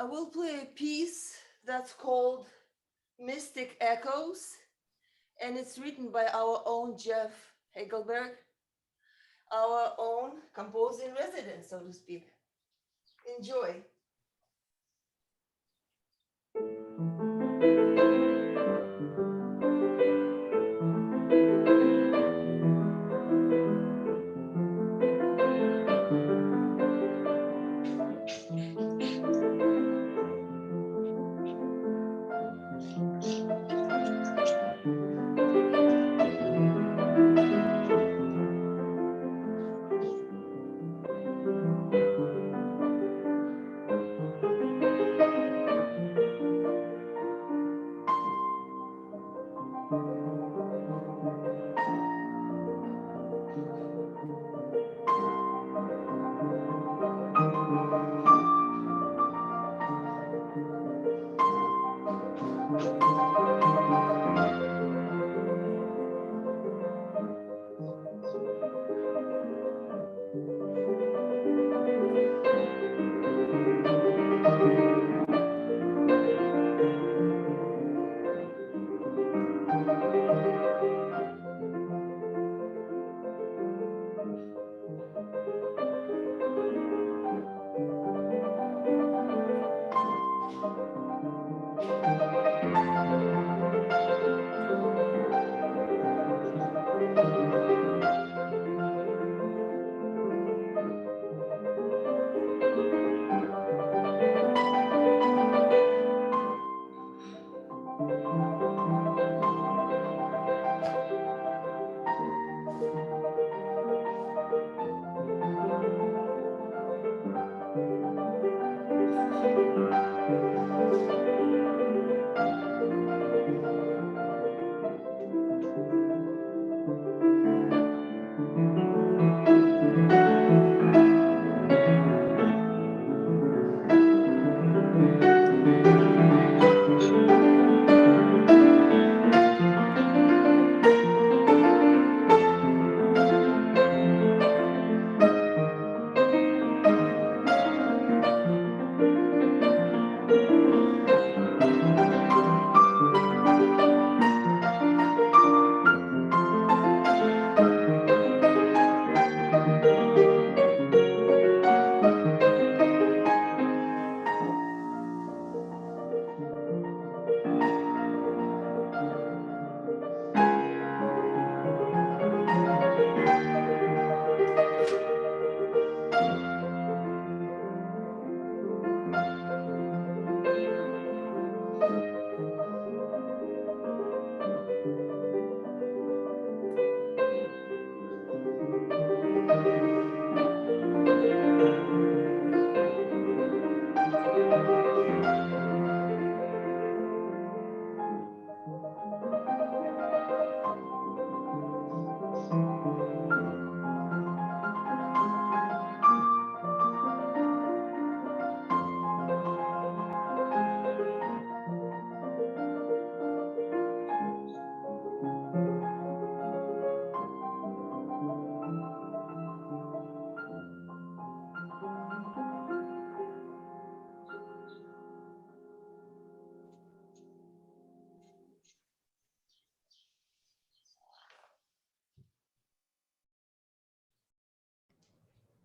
I will play a piece that's called Mystic Echoes, and it's written by our own Jeff Hagelberg, our own composer in residence, so to speak. Enjoy.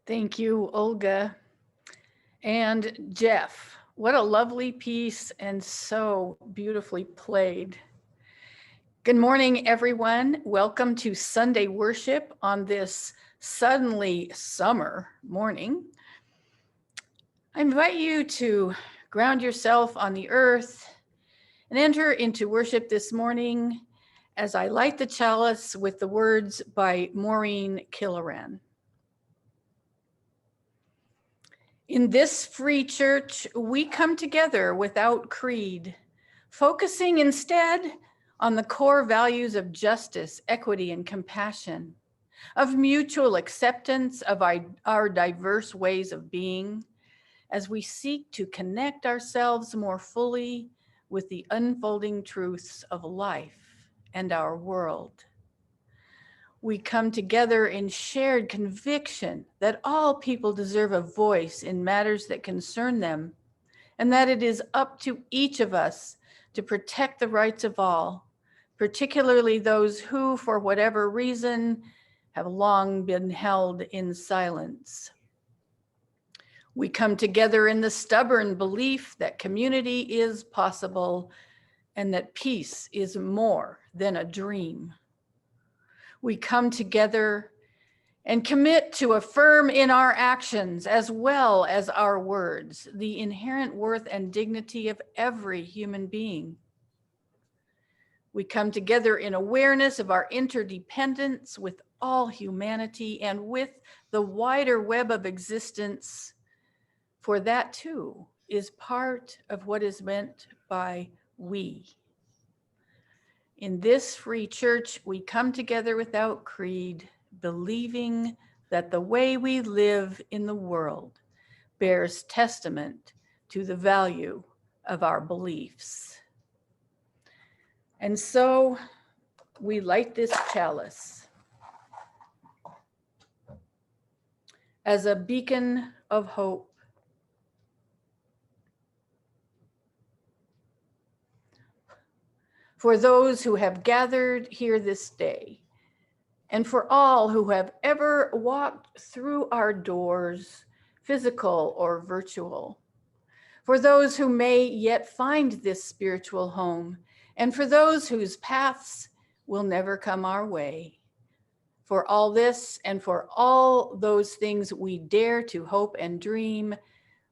Thank you, Olga. And Jeff, what a lovely piece and so beautifully played. Good morning, everyone. Welcome to Sunday worship on this suddenly summer morning. I invite you to ground yourself on the earth and enter into worship this morning as I light the chalice with the words by Maureen Killoran. In this free church, we come together without creed, focusing instead on the core values of justice, equity, and compassion, of mutual acceptance of our diverse ways of being, as we seek to connect ourselves more fully with the unfolding truths of life and our world. We come together in shared conviction that all people deserve a voice in matters that concern them and that it is up to each of us to protect the rights of all, particularly those who, for whatever reason, have long been held in silence. We come together in the stubborn belief that community is possible and that peace is more than a dream. We come together and commit to affirm in our actions as well as our words the inherent worth and dignity of every human being. We come together in awareness of our interdependence with all humanity and with the wider web of existence, for that too is part of what is meant by we. In this free church, we come together without creed, believing that the way we live in the world bears testament to the value of our beliefs. And so we light this chalice as a beacon of hope for those who have gathered here this day, and for all who have ever walked through our doors, physical or virtual, for those who may yet find this spiritual home, and for those whose paths will never come our way. For all this and for all those things we dare to hope and dream,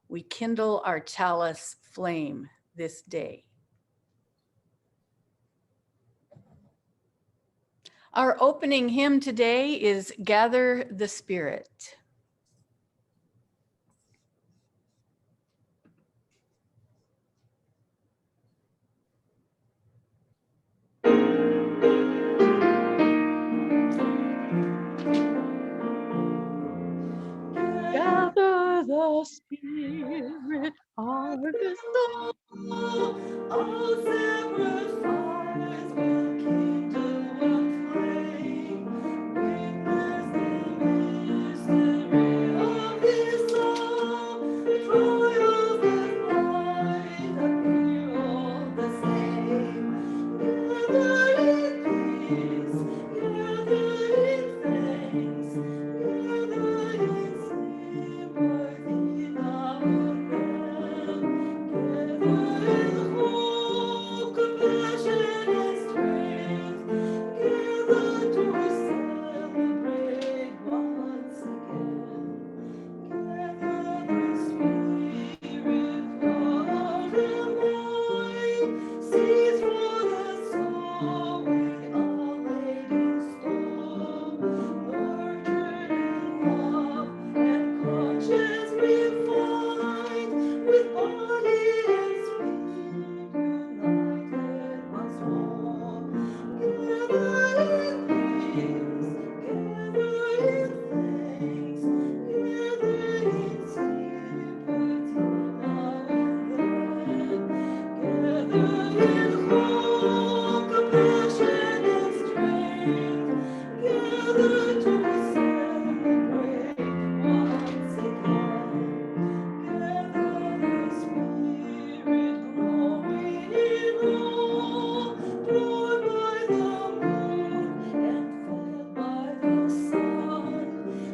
we kindle our chalice flame this day. Our opening hymn today is Gather the Spirit. Gather the Spirit, harvest all sacrifice will kindle a flame. Witness the mystery of His love. Trials that light appear all the same. Gather in peace, gather in thanks, gather in sympathy now and then. Gather in hope, compassion and strength. Gather to celebrate once again. Gather the Spirit, love and wine. See through the soul we are laid in store. Nurtured in love and conscience refined, with body and spirit united once more. Gather in peace, gather in thanks, gather in sympathy now and then. Gather in hope, compassion and strength. Gather to celebrate once again. Gather the Spirit growing in all, drawn by the moon and fed by the sun.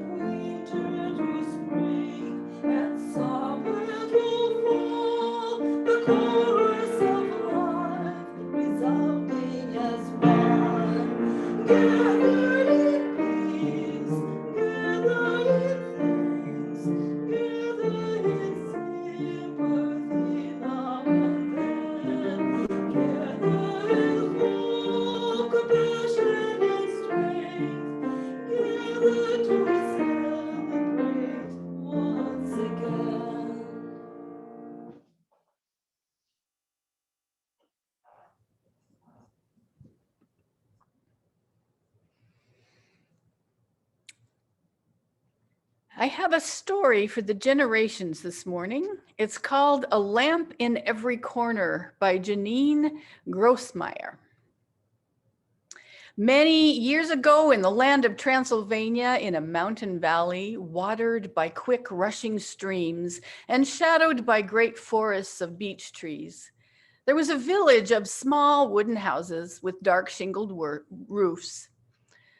Winter to spring and summer to fall, the chorus of life resounding as one. Gather in peace, gather in thanks, gather in sympathy now and then. Gather in hope, compassion and strength. Gather to celebrate once again. I have a story for the generations this morning. It's called A Lamp in Every Corner by Janine Grossmeyer. Many years ago in the land of Transylvania, in a mountain valley, watered by quick rushing streams and shadowed by great forests of beech trees, there was a village of small wooden houses with dark shingled roofs.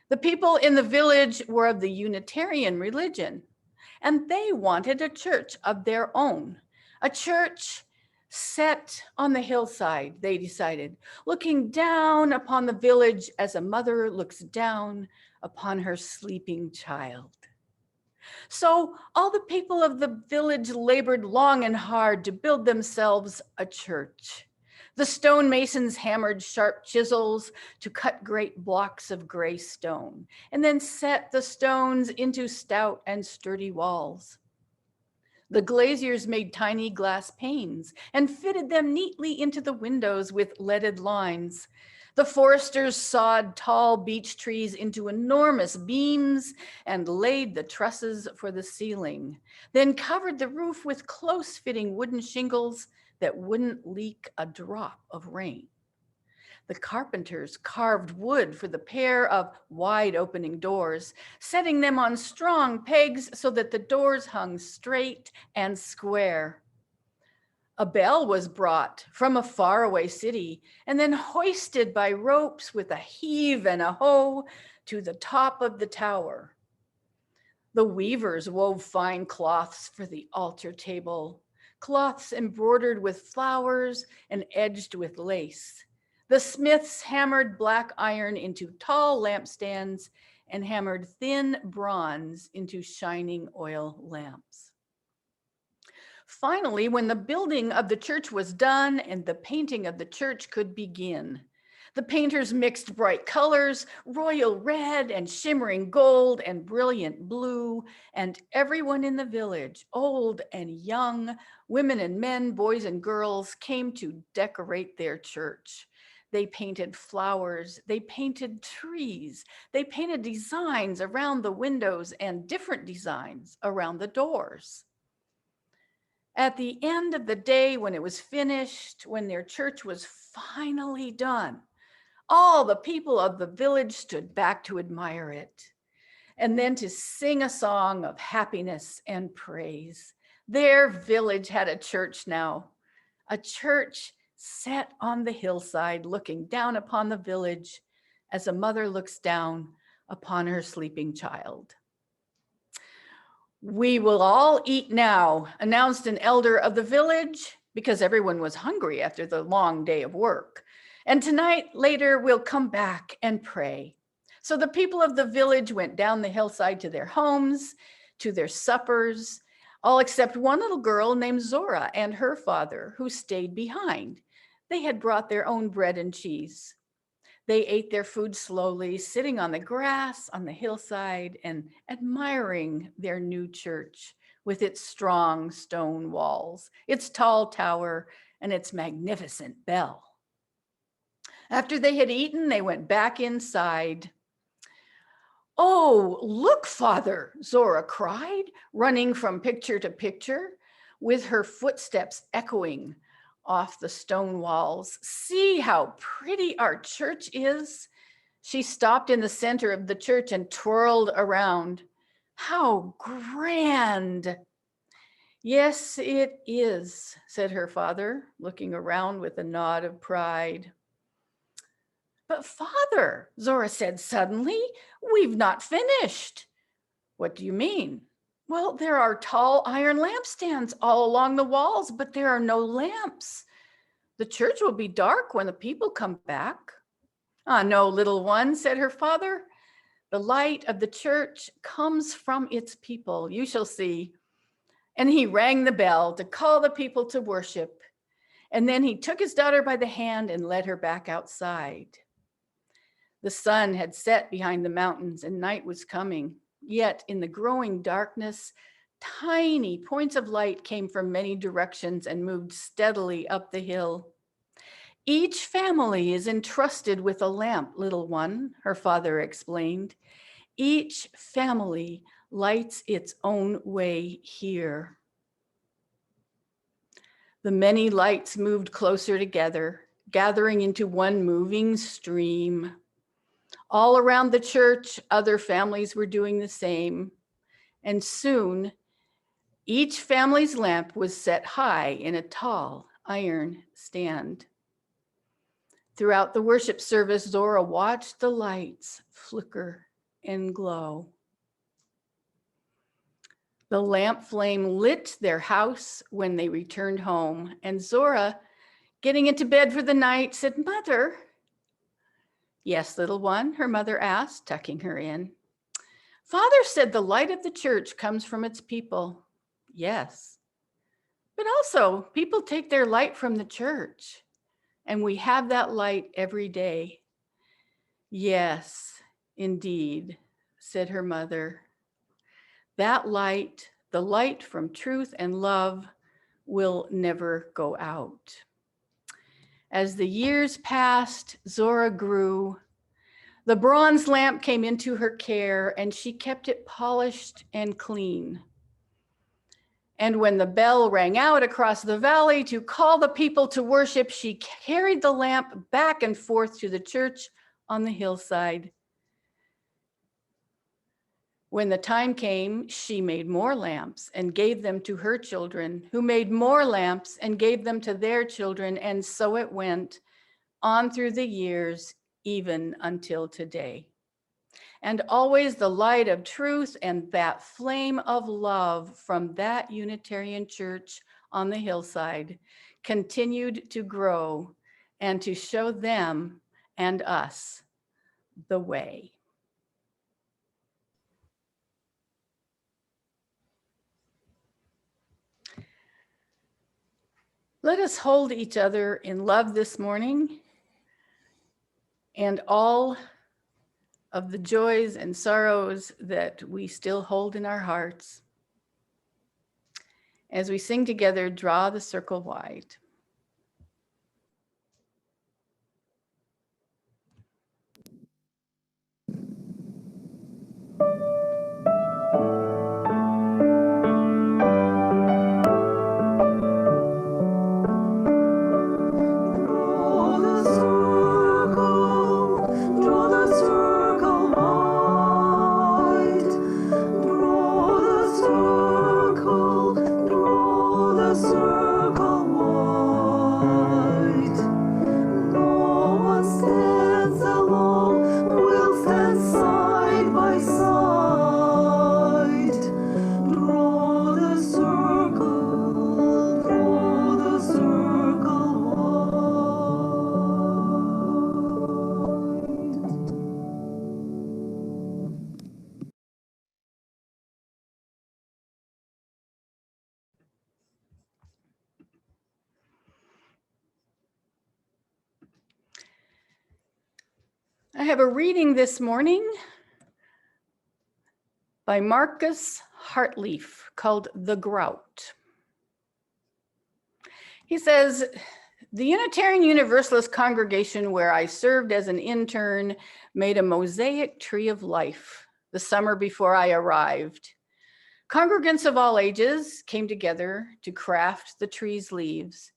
The people in the village were of the Unitarian religion, and they wanted a church of their own, a church set on the hillside, they decided, looking down upon the village as a mother looks down upon her sleeping child. So all the people of the village labored long and hard to build themselves a church. The stonemasons hammered sharp chisels to cut great blocks of gray stone, and then set the stones into stout and sturdy walls. The glaziers made tiny glass panes and fitted them neatly into the windows with leaded lines. The foresters sawed tall beech trees into enormous beams and laid the trusses for the ceiling, then covered the roof with close-fitting wooden shingles that wouldn't leak a drop of rain. The carpenters carved wood for the pair of wide opening doors, setting them on strong pegs so that the doors hung straight and square. A bell was brought from a faraway city and then hoisted by ropes with a heave and a hoe to the top of the tower. The weavers wove fine cloths for the altar table, cloths embroidered with flowers and edged with lace. The smiths hammered black iron into tall lampstands and hammered thin bronze into shining oil lamps. Finally, when the building of the church was done and the painting of the church could begin, the painters mixed bright colors, royal red and shimmering gold and brilliant blue, and everyone in the village, old and young, women and men, boys and girls, came to decorate their church. They painted flowers, they painted trees, they painted designs around the windows and different designs around the doors. At the end of the day, when it was finished, when their church was finally done, all the people of the village stood back to admire it and then to sing a song of happiness and praise. Their village had a church now, a church set on the hillside, looking down upon the village as a mother looks down upon her sleeping child. "We will all eat now," announced an elder of the village, because everyone was hungry after the long day of work. "And tonight, later, we'll come back and pray." So the people of the village went down the hillside to their homes, to their suppers, all except one little girl named Zora and her father, who stayed behind. They had brought their own bread and cheese. They ate their food slowly, sitting on the grass on the hillside and admiring their new church with its strong stone walls, its tall tower, and its magnificent bell. After they had eaten, they went back inside. "Oh, look, Father," Zora cried, running from picture to picture, with her footsteps echoing off the stone walls. "See how pretty our church is." She stopped in the center of the church and twirled around. "How grand!" "Yes, it is," said her father, looking around with a nod of pride. "But Father," Zora said suddenly, "we've not finished." "What do you mean?" "Well, there are tall iron lampstands all along the walls, but there are no lamps. The church will be dark when the people come back." "Ah, no, little one," said her father. "The light of the church comes from its people. You shall see." And he rang the bell to call the people to worship. And then he took his daughter by the hand and led her back outside. The sun had set behind the mountains and night was coming. Yet in the growing darkness, tiny points of light came from many directions and moved steadily up the hill. "Each family is entrusted with a lamp, little one," her father explained. "Each family lights its own way here." The many lights moved closer together, gathering into one moving stream. All around the church, other families were doing the same. And soon, each family's lamp was set high in a tall iron stand. Throughout the worship service, Zora watched the lights flicker and glow. The lamp flame lit their house when they returned home, and Zora, getting into bed for the night, said, "Mother." "Yes, little one," her mother asked, tucking her in. "Father said the light of the church comes from its people." "Yes, but also people take their light from the church, and we have that light every day." "Yes, indeed," said her mother. "That light, the light from truth and love, will never go out." As the years passed, Zora grew. The bronze lamp came into her care, and she kept it polished and clean. And when the bell rang out across the valley to call the people to worship, she carried the lamp back and forth to the church on the hillside. When the time came, she made more lamps and gave them to her children, who made more lamps and gave them to their children, and so it went on through the years, even until today. And always the light of truth and that flame of love from that Unitarian church on the hillside continued to grow and to show them and us the way. Let us hold each other in love this morning, and all of the joys and sorrows that we still hold in our hearts. As we sing together, "Draw the Circle Wide." I have a reading this morning by Marcus Hartleaf called "The Grout." He says, "The Unitarian Universalist congregation where I served as an intern made a mosaic tree of life the summer before I arrived. Congregants of all ages came together to craft the tree's leaves,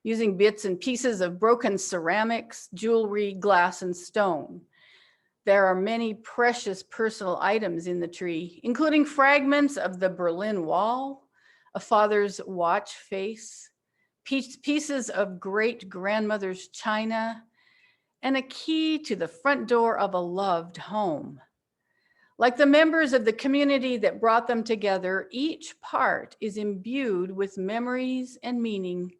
using bits and pieces of broken ceramics, jewelry, glass, and stone. There are many precious personal items in the tree, including fragments of the Berlin Wall, a father's watch face, pieces of great-grandmother's china, and a key to the front door of a loved home. Like the members of the community that brought them together, each part is imbued with memories and meaning.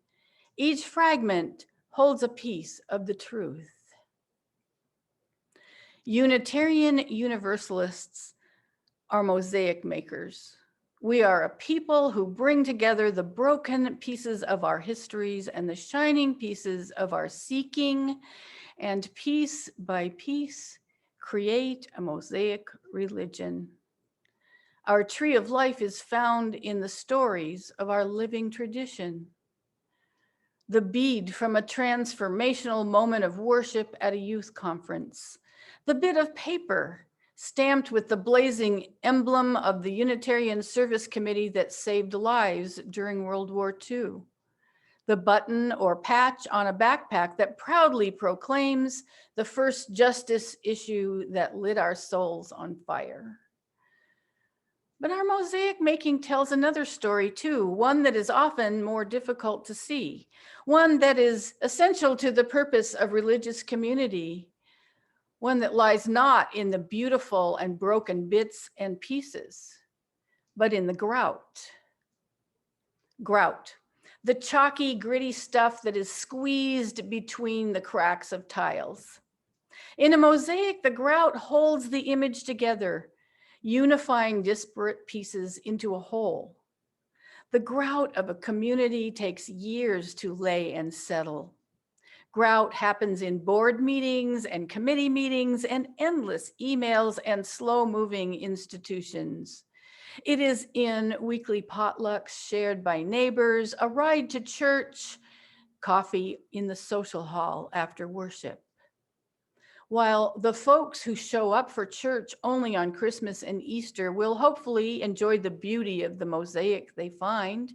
Each fragment holds a piece of the truth." Unitarian Universalists are mosaic makers. We are a people who bring together the broken pieces of our histories and the shining pieces of our seeking, and piece by piece create a mosaic religion. Our tree of life is found in the stories of our living tradition. The bead from a transformational moment of worship at a youth conference. The bit of paper stamped with the blazing emblem of the Unitarian Service Committee that saved lives during World War II. the button or patch on a backpack that proudly proclaims the first justice issue that lit our souls on fire. But our mosaic making tells another story too, one that is often more difficult to see, one that is essential to the purpose of religious community, one that lies not in the beautiful and broken bits and pieces, but in the grout. Grout, the chalky, gritty stuff that is squeezed between the cracks of tiles. In a mosaic, the grout holds the image together, unifying disparate pieces into a whole. The grout of a community takes years to lay and settle. Grout happens in board meetings and committee meetings and endless emails and slow-moving institutions. It is in weekly potlucks shared by neighbors, a ride to church, coffee in the social hall after worship. While the folks who show up for church only on Christmas and Easter will hopefully enjoy the beauty of the mosaic they find,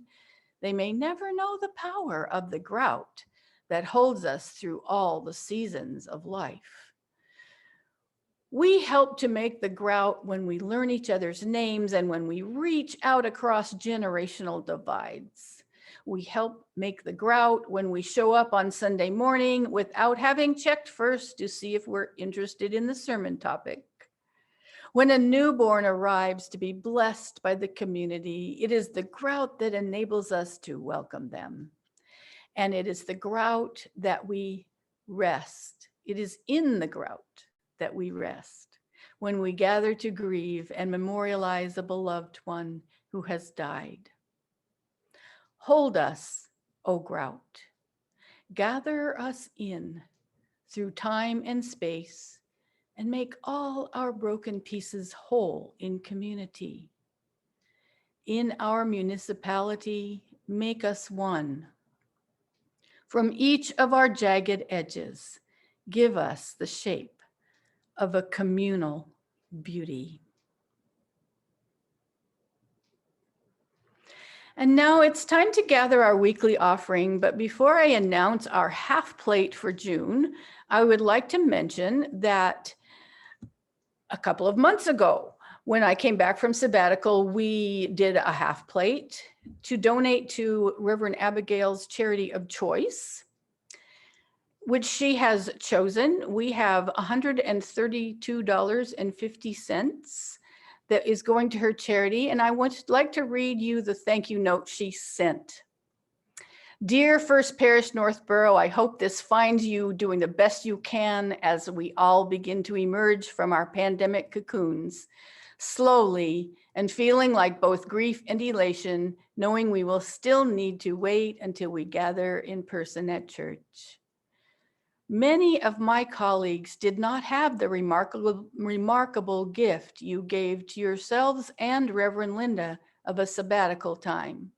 they may never know the power of the grout that holds us through all the seasons of life. We help to make the grout when we learn each other's names and when we reach out across generational divides. We help make the grout when we show up on Sunday morning without having checked first to see if we're interested in the sermon topic. When a newborn arrives to be blessed by the community, it is the grout that enables us to welcome them. And it is the grout that we rest. It is in the grout that we rest when we gather to grieve and memorialize a beloved one who has died. Hold us, O grout. Gather us in through time and space and make all our broken pieces whole in community. In our municipality, make us one. From each of our jagged edges, give us the shape of a communal beauty. And now it's time to gather our weekly offering, but before I announce our half plate for June, I would like to mention that a couple of months ago, when I came back from sabbatical, we did a half plate to donate to Reverend Abigail's charity of choice, which she has chosen. We have $132.50 that is going to her charity, and I would like to read you the thank you note she sent. Dear First Parish Northborough, I hope this finds you doing the best you can as we all begin to emerge from our pandemic cocoons, slowly and feeling like both grief and elation, knowing we will still need to wait until we gather in person at church. Many of my colleagues did not have the remarkable gift you gave to yourselves and Reverend Lynda of a sabbatical time.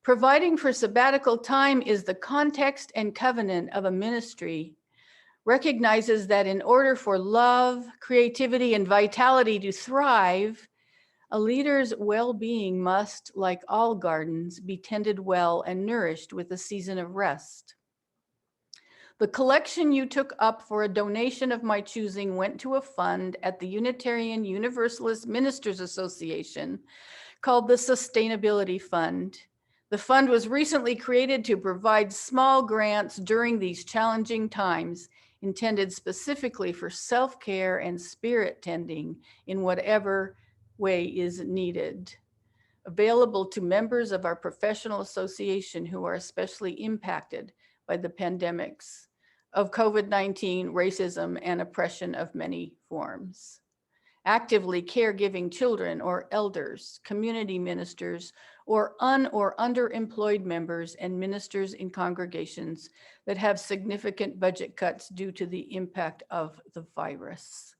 Providing for sabbatical time is the context and covenant of a ministry, recognizes that in order for love, creativity, and vitality to thrive, a leader's well-being must, like all gardens, be tended well and nourished with a season of rest. The collection you took up for a donation of my choosing went to a fund at the Unitarian Universalist Ministers Association called the Sustainability Fund. The fund was recently created to provide small grants during these challenging times, intended specifically for self-care and spirit tending in whatever way is needed. Available to members of our professional association who are especially impacted by the pandemics of COVID-19, racism, and oppression of many forms. Actively caregiving children or elders, community ministers, or underemployed members and ministers in congregations that have significant budget cuts due to the impact of the virus.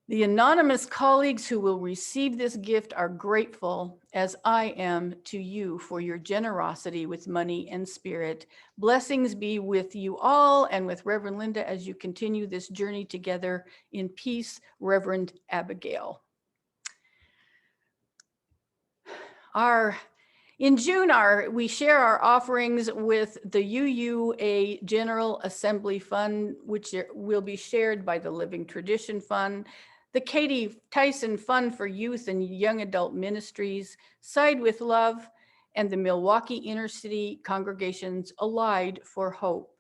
The anonymous colleagues who will receive this gift are grateful, as I am, to you for your generosity with money and spirit. Blessings be with you all and with Reverend Lynda as you continue this journey together in peace, Reverend Abigail. Our In June, we share our offerings with the UUA General Assembly Fund, which will be shared by the Living Tradition Fund, the Katie Tyson Fund for Youth and Young Adult Ministries, Side with Love, and the Milwaukee Inner City Congregations Allied for Hope.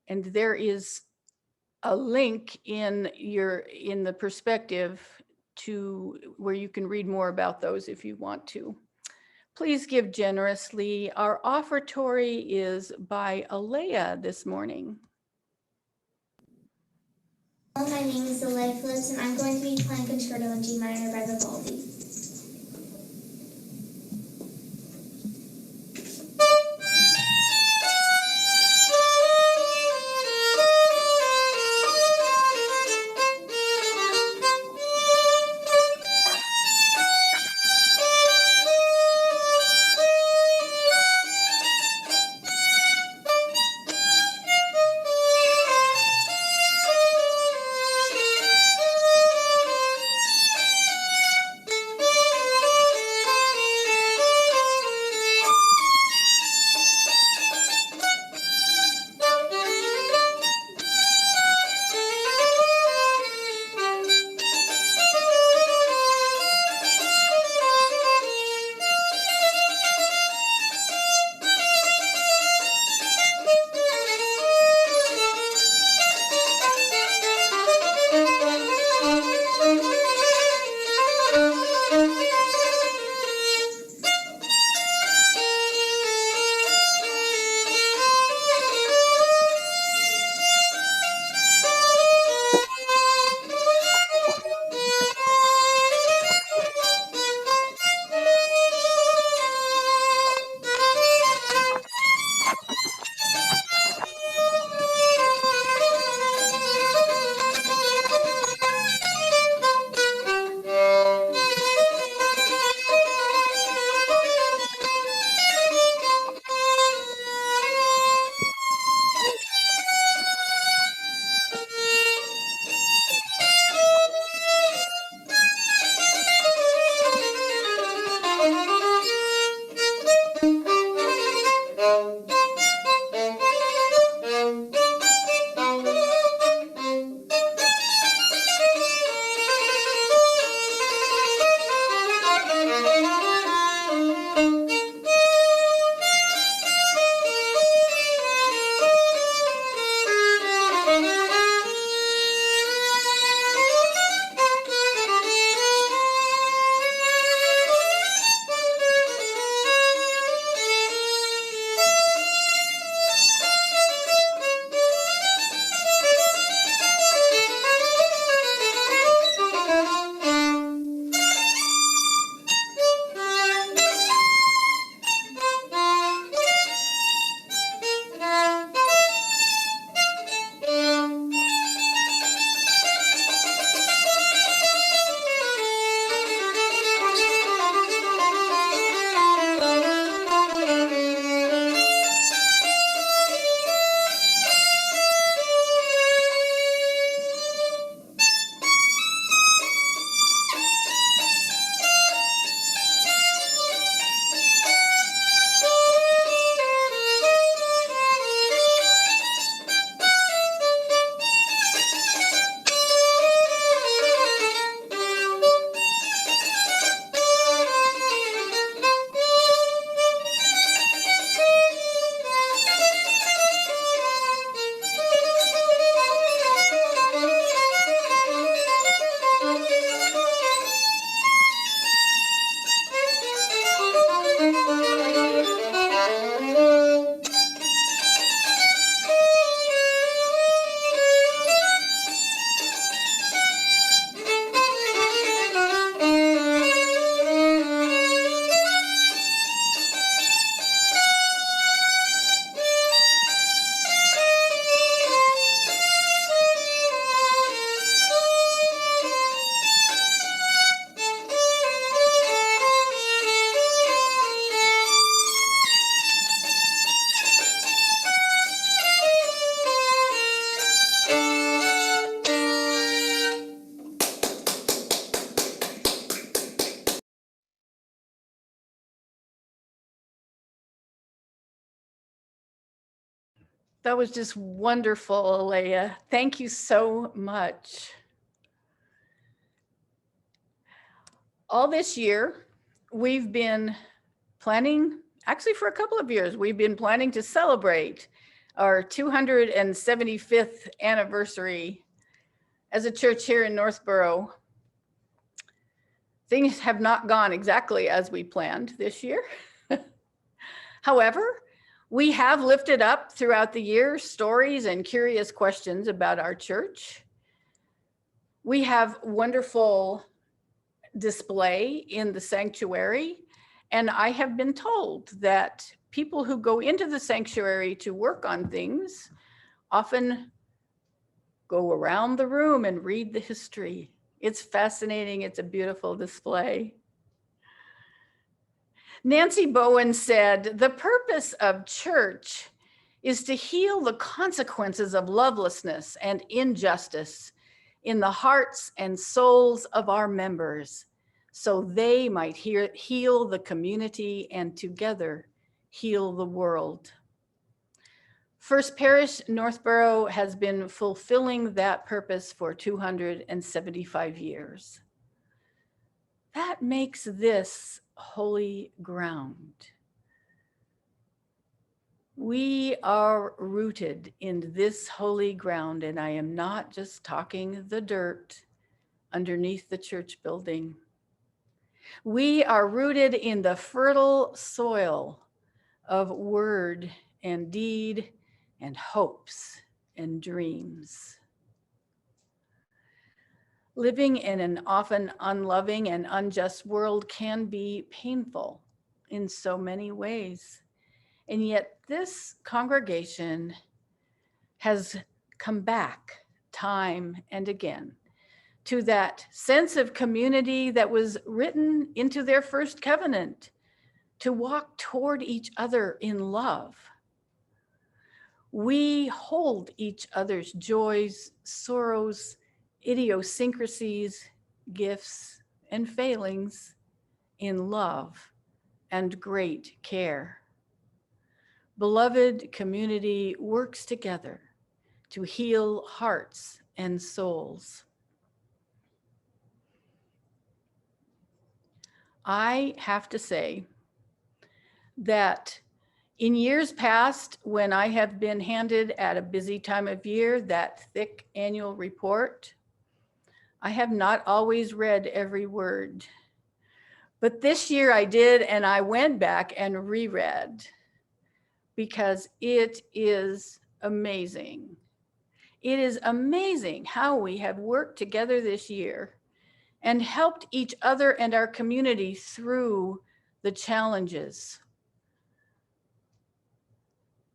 And there is a link in the perspective to where you can read more about those if you want to. Please give generously. Our offertory is by Alea this morning. Hello, my name is Alea Phillips, and I'm going to be playing Concerto in G minor by Vivaldi. That was just wonderful, Alea. Thank you so much. All this year, we've been planning, actually for a couple of years, we've been planning to celebrate our 275th anniversary as a church here in Northborough. Things have not gone exactly as we planned this year. However, we have lifted up throughout the year stories and curious questions about our church. We have wonderful display in the sanctuary, and I have been told that people who go into the sanctuary to work on things often go around the room and read the history. It's fascinating. It's a beautiful display. Nancy Bowen said, "The purpose of church is to heal the consequences of lovelessness and injustice in the hearts and souls of our members, so they might heal the community and together heal the world." First Parish Northborough has been fulfilling that purpose for 275 years. That makes this holy ground. We are rooted in this holy ground, and I am not just talking the dirt underneath the church building. We are rooted in the fertile soil of word and deed and hopes and dreams. Living in an often unloving and unjust world can be painful in so many ways. And yet this congregation has come back time and again to that sense of community that was written into their first covenant, to walk toward each other in love. We hold each other's joys, sorrows, idiosyncrasies, gifts, and failings in love and great care. Beloved community works together to heal hearts and souls. I have to say that in years past, when I have been handed at a busy time of year that thick annual report, I have not always read every word. But this year I did, and I went back and reread because it is amazing. It is amazing how we have worked together this year and helped each other and our community through the challenges.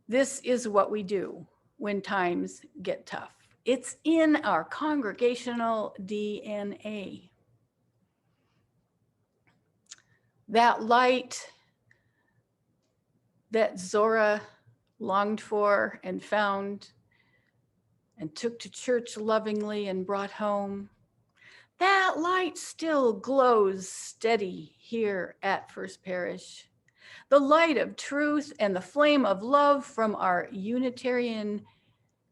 This is what we do when times get tough. It's in our congregational DNA. That light that Zora longed for and found and took to church lovingly and brought home, that light still glows steady here at First Parish. The light of truth and the flame of love from our Unitarian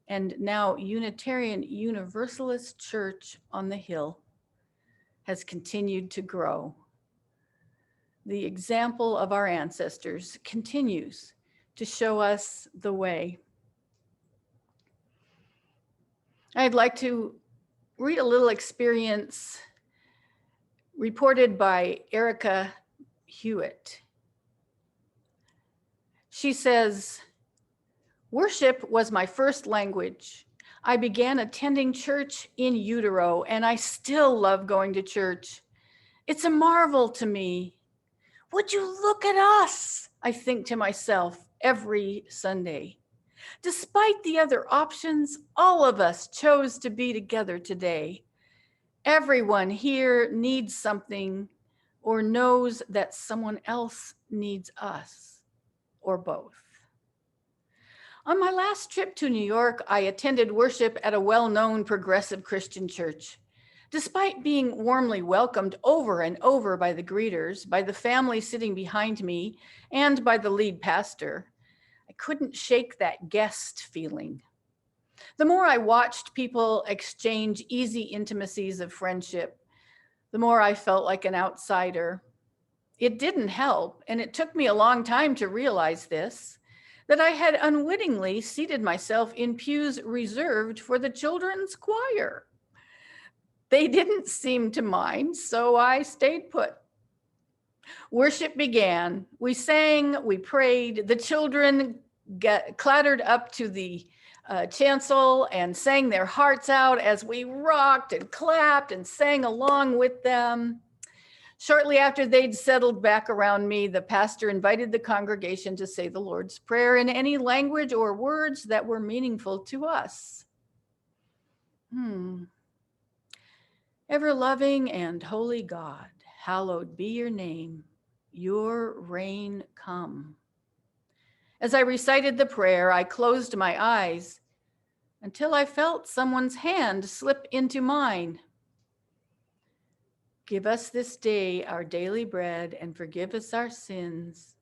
and now Unitarian Universalist Church on the hill has continued to grow. The example of our ancestors continues to show us the way. I'd like to read a little experience reported by Erica Hewitt. She says, "Worship was my first language. I began attending church in utero, and I still love going to church. It's a marvel to me. Would you look at us?" I think to myself every Sunday. Despite the other options, all of us chose to be together today. Everyone here needs something or knows that someone else needs us, or both. On my last trip to New York, I attended worship at a well-known progressive Christian church. Despite being warmly welcomed over and over by the greeters, by the family sitting behind me, and by the lead pastor, I couldn't shake that guest feeling. The more I watched people exchange easy intimacies of friendship, the more I felt like an outsider. It didn't help, and it took me a long time to realize this, that I had unwittingly seated myself in pews reserved for the children's choir. They didn't seem to mind, so I stayed put. Worship began. We sang, we prayed. The children clattered up to the chancel and sang their hearts out as we rocked and clapped and sang along with them. Shortly after they'd settled back around me, the pastor invited the congregation to say the Lord's Prayer in any language or words that were meaningful to us. Ever-loving and holy God, hallowed be your name. Your reign come. As I recited the prayer, I closed my eyes until I felt someone's hand slip into mine. Give us this day our daily bread and forgive us our sins.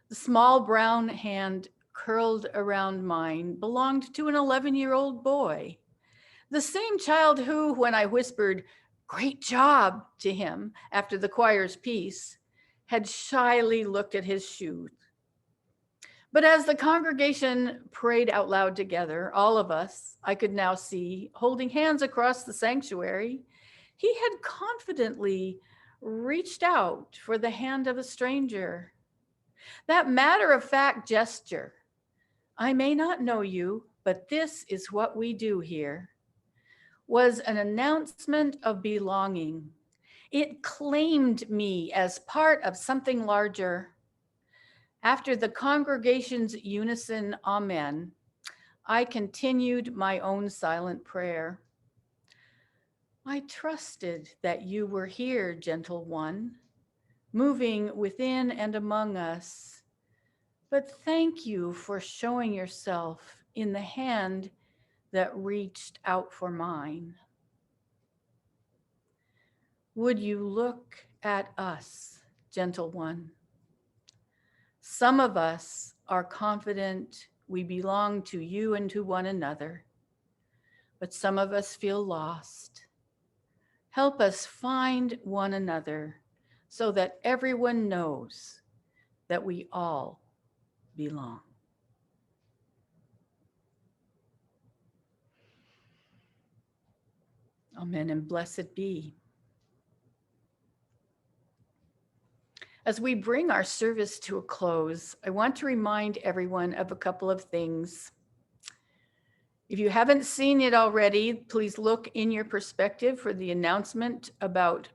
The small brown hand curled around mine belonged to an 11-year-old boy, the same child who, when I whispered, "Great job," to him after the choir's piece, had shyly looked at his shoes. But as the congregation prayed out loud together, all of us, I could now see, holding hands across the sanctuary, he had confidently reached out for the hand of a stranger. That matter-of-fact gesture, "I may not know you, but this is what we do here," was an announcement of belonging. It claimed me as part of something larger. After the congregation's unison amen, I continued my own silent prayer. I trusted that you were here, gentle one, moving within and among us. But thank you for showing yourself in the hand that reached out for mine. Would you look at us, gentle one? Some of us are confident we belong to you and to one another, but some of us feel lost. Help us find one another so that everyone knows that we all belong. Amen and blessed be. As we bring our service to a close, I want to remind everyone of a couple of things. If you haven't seen it already, please look in your perspective for the announcement about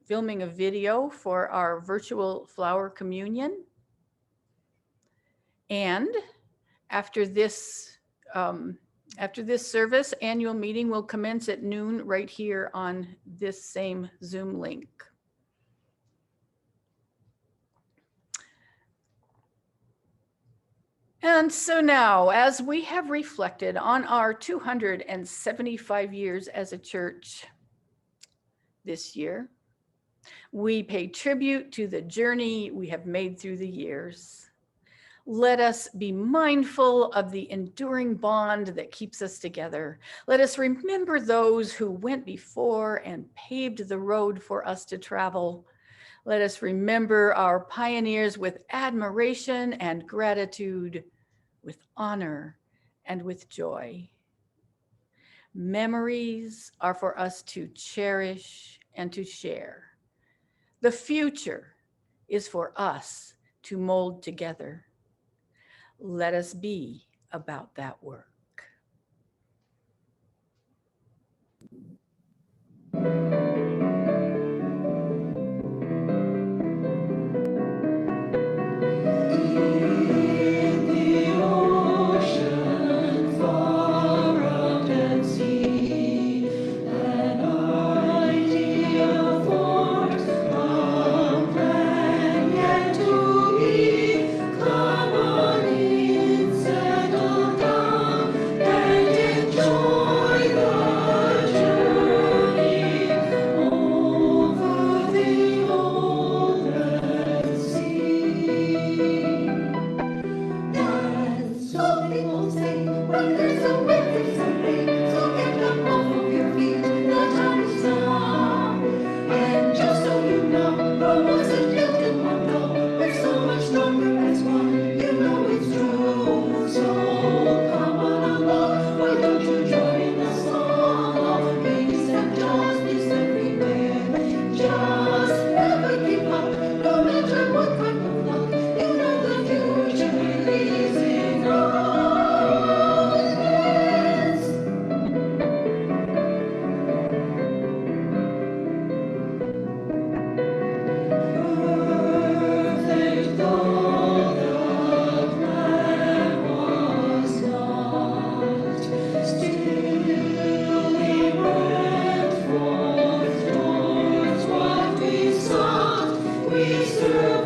filming a video for our virtual flower communion. And after this service, annual meeting will commence at noon right here on this same Zoom link. And so now, as we have reflected on our 275 years as a church this year, we pay tribute to the journey we have made through the years. Let us be mindful of the enduring bond that keeps us together. Let us remember those who went before and paved the road for us to travel. Let us remember our pioneers with admiration and gratitude, with honor and with joy. Memories are for us to cherish and to share. The future is for us to mold together. Let us be about that work. peace to the